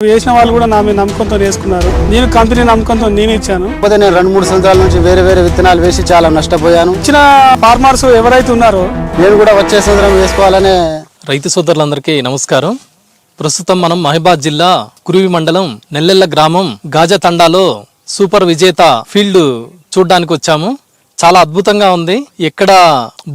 వేసిన వాళ్ళు కూడా నా మీద నమ్మకంతో వేసుకున్నారు. నేను కంపెనీ నమ్మకంతో నేను ఇచ్చాను. నేను 2-3 సంవత్సరాల నుంచి వేరే విత్తనాలు వేసి చాలా నష్టపోయాను. ఇచ్చిన ఫార్మర్స్ ఎవరైతే ఉన్నారో నేను కూడా వచ్చే సంవత్సరం వేసుకోవాలనే. రైతు సోదరులందరికీ నమస్కారం. ప్రస్తుతం మనం మహిబాద్ జిల్లా కురివి మండలం నెల్లెల్ల గ్రామం గాజా తండాలో సూపర్ విజేత ఫీల్డ్ చూడడానికి వచ్చాము. చాలా అద్భుతంగా ఉంది. ఎక్కడ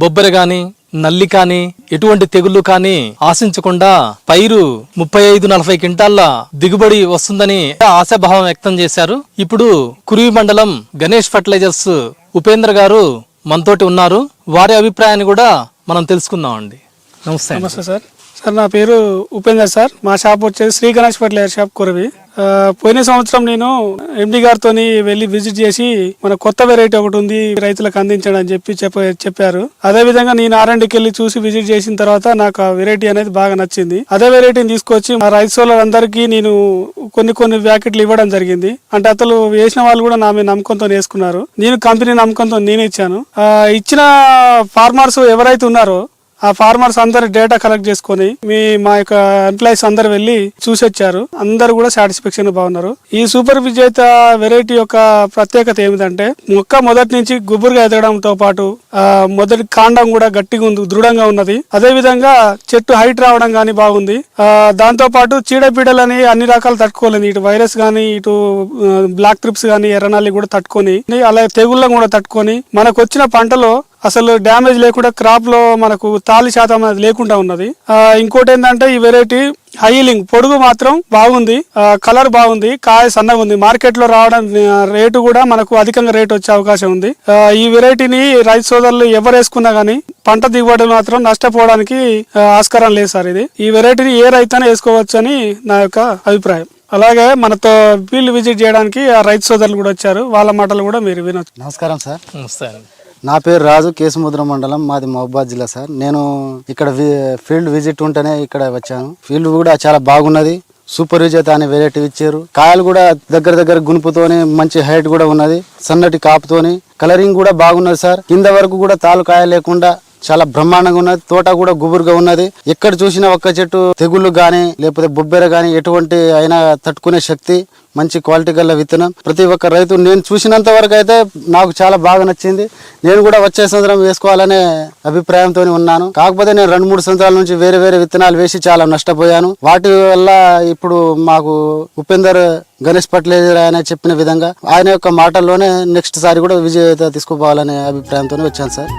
బొబ్బెర గాని నల్లి కాని ఎటువంటి తెగుళ్లు కాని ఆశించకుండా పైరు 35-40 క్వింటాల్ల దిగుబడి వస్తుందని ఆశాభావం వ్యక్తం చేశారు. ఇప్పుడు కురివి మండలం గణేష్ ఫర్టిలైజర్స్ ఉపేంద్ర గారు మనతోటి ఉన్నారు. వారి అభిప్రాయాన్ని కూడా మనం తెలుసుకుందామండి. నమస్తే. నమస్తే సార్. నా పేరు ఉపేందర్ సార్. మా షాప్ వచ్చేసి శ్రీ గణేష్ ఫర్టిలైజర్ షాప్ కురివి. పోయిన సంవత్సరం నేను ఎండి గారితో వెళ్ళి విజిట్ చేసి మన కొత్త వెరైటీ ఒకటి ఉంది రైతులకు అందించడం అని చెప్పారు. అదే విధంగా నేను R&Dకి వెళ్ళి చూసి విజిట్ చేసిన తర్వాత నాకు ఆ వెరైటీ అనేది బాగా నచ్చింది. అదే వెరైటీని తీసుకొచ్చి మా రైతు సోదరులందరికీ నేను కొన్ని ప్యాకెట్లు ఇవ్వడం జరిగింది. అంటే అతను వేసిన వాళ్ళు కూడా నా మీద నమ్మకంతో వేసుకున్నారు. నేను కంపెనీ నమ్మకంతో నేను ఇచ్చాను. ఇచ్చిన ఫార్మర్స్ ఎవరైతే ఉన్నారో ఆ ఫార్మర్స్ అందరు డేటా కలెక్ట్ చేసుకుని మా యొక్క ఎంప్లాయీస్ అందరు వెళ్ళి చూసి వచ్చారు. అందరు కూడా సాటిస్ఫాక్షన్ బాగున్నారు. ఈ సూపర్ విజేత వెరైటీ యొక్క ప్రత్యేకత ఏమిటంటే మొక్క మొదటి నుంచి గుబురుగా ఎదగడంతో పాటు మొదటి కాండం కూడా గట్టిగా ఉంది, దృఢంగా ఉన్నది. అదే విధంగా చెట్టు హైట్ రావడం గానీ బాగుంది. దాంతో పాటు చీడపీడలని అన్ని రకాలు తట్టుకోలేదు. ఇటు వైరస్ గానీ ఇటు బ్లాక్ ట్రిప్స్ గానీ ఎర్రనల్లి కూడా తట్టుకొని అలాగే తెగుళ్ళను కూడా తట్టుకొని మనకు వచ్చిన పంటలో అసలు డ్యామేజ్ లేకుండా క్రాప్ లో మనకు తాలి శాతం అనేది లేకుండా ఉన్నది. ఇంకోటి ఏంటంటే ఈ వెరైటీ హైలింగ్ పొడుగు మాత్రం బాగుంది, కలర్ బాగుంది, కాయ సన్నగా ఉంది. మార్కెట్ లో రావడం రేటు కూడా మనకు అధికంగా రేటు వచ్చే అవకాశం ఉంది. ఈ వెరైటీని రైతు సోదరులు ఎవరు వేసుకున్నా గానీ పంట దిగుబడి మాత్రం నష్టపోవడానికి ఆస్కారం లేదు సార్. ఈ వెరైటీని ఏ రైతైనా వేసుకోవచ్చు అని నా యొక్క అభిప్రాయం. అలాగే మనతో ఫీల్డ్ విజిట్ చేయడానికి ఆ రైతు సోదరులు కూడా వచ్చారు. వాళ్ళ మాటలు కూడా మీరు వినొచ్చు. నమస్కారం సార్. నమస్తే. నా పేరు రాజు, కేశముద్ర మండలం, మాది మహబాద్ జిల్లా సార్. నేను ఇక్కడ ఫీల్డ్ విజిట్ ఉంటేనే ఇక్కడ వచ్చాను. ఫీల్డ్ కూడా చాలా బాగున్నది. సూపర్ విజేత అనే వెరైటీ ఇచ్చారు. కాయలు కూడా దగ్గర గునుపుతోని మంచి హైట్ కూడా ఉన్నది, సన్నటి కాపుతోని కలరింగ్ కూడా బాగున్నది సార్. కింద వరకు కూడా తాలు కాయ లేకుండా చాలా బ్రహ్మాండంగా ఉన్నది. తోట కూడా గుబురుగా ఉన్నది. ఎక్కడ చూసినా ఒక్క చెట్టు తెగుళ్ళు గాని లేకపోతే బొబ్బెర గాని ఎటువంటి అయినా తట్టుకునే శక్తి, మంచి క్వాలిటీ గల విత్తనం. ప్రతి ఒక్క రైతు నేను చూసినంత వరకు అయితే నాకు చాలా బాగా నచ్చింది. నేను కూడా వచ్చే సంవత్సరం వేసుకోవాలనే అభిప్రాయంతో ఉన్నాను. కాకపోతే నేను 2-3 సంవత్సరాల నుంచి వేరే విత్తనాలు వేసి చాలా నష్టపోయాను. వాటి వల్ల ఇప్పుడు మాకు ఉపేందర్ గణేష్ ఫర్టిలైజర్ ఆయన చెప్పిన విధంగా ఆయన యొక్క మాటల్లోనే నెక్స్ట్ సారి కూడా విజేత తీసుకుపోవాలనే అభిప్రాయంతో వచ్చాను సార్.